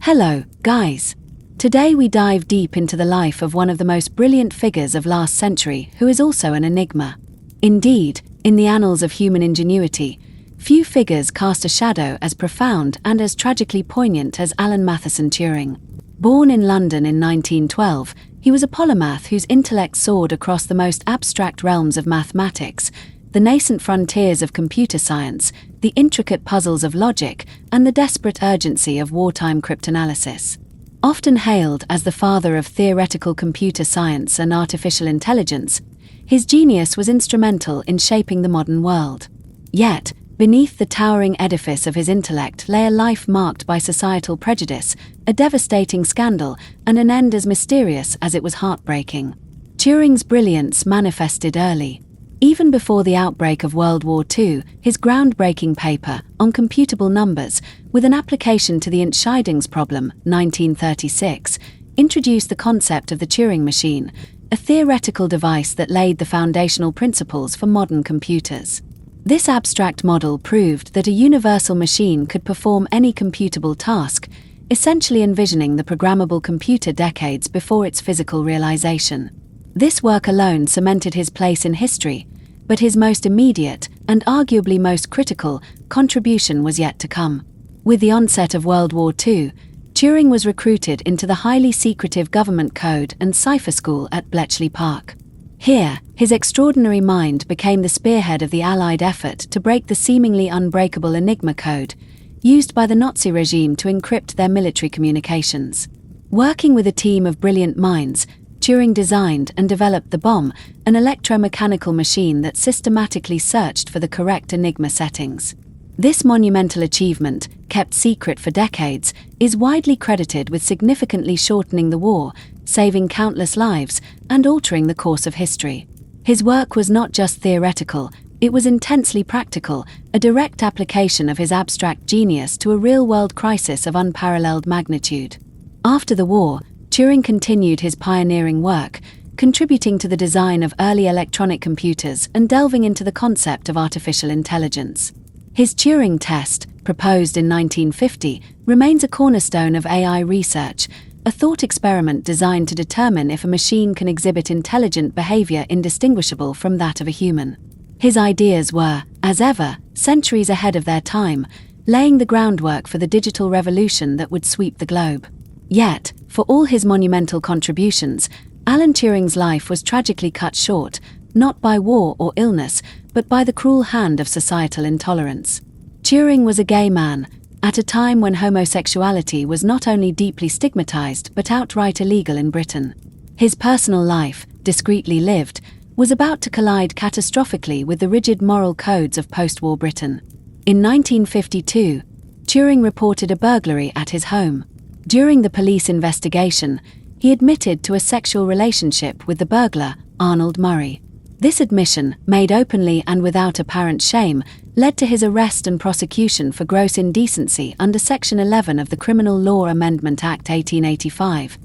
Hello, guys. Today we dive deep into the life of one of the most brilliant figures of last century who is also an enigma. Indeed, in the annals of human ingenuity, few figures cast a shadow as profound and as tragically poignant as Alan Matheson Turing. Born in London in 1912, he was a polymath whose intellect soared across the most abstract realms of mathematics, the nascent frontiers of computer science, the intricate puzzles of logic, and the desperate urgency of wartime cryptanalysis. Often hailed as the father of theoretical computer science and artificial intelligence, his genius was instrumental in shaping the modern world. Yet, beneath the towering edifice of his intellect lay a life marked by societal prejudice, a devastating scandal, and an end as mysterious as it was heartbreaking. Turing's brilliance manifested early. Even before the outbreak of World War II, his groundbreaking paper, On Computable Numbers, with an application to the Entscheidungs problem, 1936, introduced the concept of the Turing machine, a theoretical device that laid the foundational principles for modern computers. This abstract model proved that a universal machine could perform any computable task, essentially envisioning the programmable computer decades before its physical realization. This work alone cemented his place in history, but his most immediate, and arguably most critical, contribution was yet to come. With the onset of World War II, Turing was recruited into the highly secretive government code and cipher school at Bletchley Park. Here, his extraordinary mind became the spearhead of the Allied effort to break the seemingly unbreakable Enigma code, used by the Nazi regime to encrypt their military communications. Working with a team of brilliant minds, Turing designed and developed the bomb, an electromechanical machine that systematically searched for the correct Enigma settings. This monumental achievement, kept secret for decades, is widely credited with significantly shortening the war, saving countless lives, and altering the course of history. His work was not just theoretical, it was intensely practical, a direct application of his abstract genius to a real-world crisis of unparalleled magnitude. After the war, Turing continued his pioneering work, contributing to the design of early electronic computers and delving into the concept of artificial intelligence. His Turing test, proposed in 1950, remains a cornerstone of AI research, a thought experiment designed to determine if a machine can exhibit intelligent behavior indistinguishable from that of a human. His ideas were, as ever, centuries ahead of their time, laying the groundwork for the digital revolution that would sweep the globe. Yet, for all his monumental contributions, Alan Turing's life was tragically cut short, not by war or illness, but by the cruel hand of societal intolerance. Turing was a gay man, at a time when homosexuality was not only deeply stigmatized but outright illegal in Britain. His personal life, discreetly lived, was about to collide catastrophically with the rigid moral codes of post-war Britain. In 1952, Turing reported a burglary at his home. During the police investigation, he admitted to a sexual relationship with the burglar, Arnold Murray. This admission, made openly and without apparent shame, led to his arrest and prosecution for gross indecency under Section 11 of the Criminal Law Amendment Act 1885,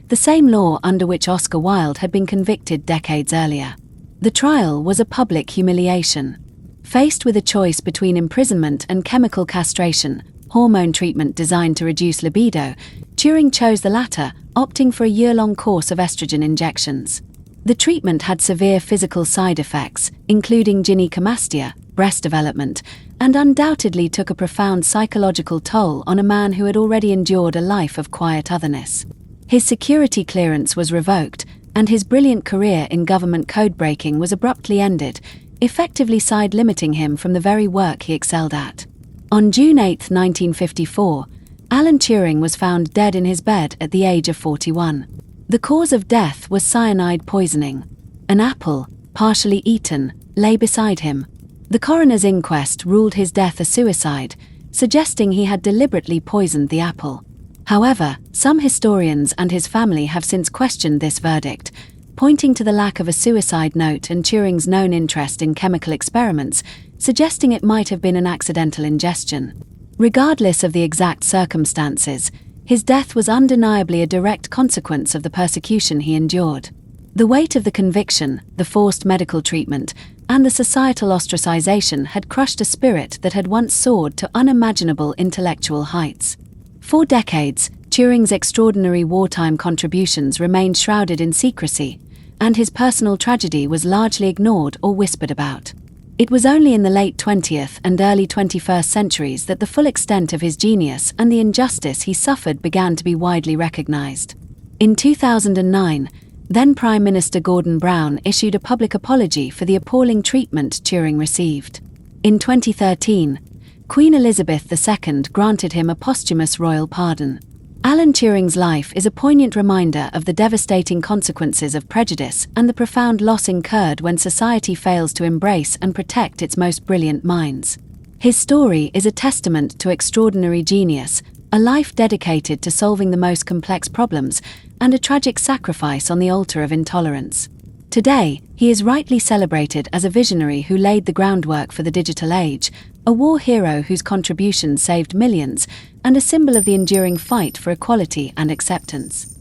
the same law under which Oscar Wilde had been convicted decades earlier. The trial was a public humiliation. Faced with a choice between imprisonment and chemical castration, hormone treatment designed to reduce libido, Turing chose the latter, opting for a year-long course of estrogen injections. The treatment had severe physical side effects, including gynecomastia, breast development, and undoubtedly took a profound psychological toll on a man who had already endured a life of quiet otherness. His security clearance was revoked, and his brilliant career in government code-breaking was abruptly ended, effectively side-limiting him from the very work he excelled at. On June 8, 1954, Alan Turing was found dead in his bed at the age of 41. The cause of death was cyanide poisoning. An apple, partially eaten, lay beside him. The coroner's inquest ruled his death a suicide, suggesting he had deliberately poisoned the apple. However, some historians and his family have since questioned this verdict, pointing to the lack of a suicide note and Turing's known interest in chemical experiments, suggesting it might have been an accidental ingestion. Regardless of the exact circumstances, his death was undeniably a direct consequence of the persecution he endured. The weight of the conviction, the forced medical treatment, and the societal ostracization had crushed a spirit that had once soared to unimaginable intellectual heights. For decades, Turing's extraordinary wartime contributions remained shrouded in secrecy, and his personal tragedy was largely ignored or whispered about. It was only in the late 20th and early 21st centuries that the full extent of his genius and the injustice he suffered began to be widely recognized. In 2009, then Prime Minister Gordon Brown issued a public apology for the appalling treatment Turing received. In 2013, Queen Elizabeth II granted him a posthumous royal pardon. Alan Turing's life is a poignant reminder of the devastating consequences of prejudice and the profound loss incurred when society fails to embrace and protect its most brilliant minds. His story is a testament to extraordinary genius, a life dedicated to solving the most complex problems, and a tragic sacrifice on the altar of intolerance. Today, he is rightly celebrated as a visionary who laid the groundwork for the digital age, a war hero whose contributions saved millions, and a symbol of the enduring fight for equality and acceptance.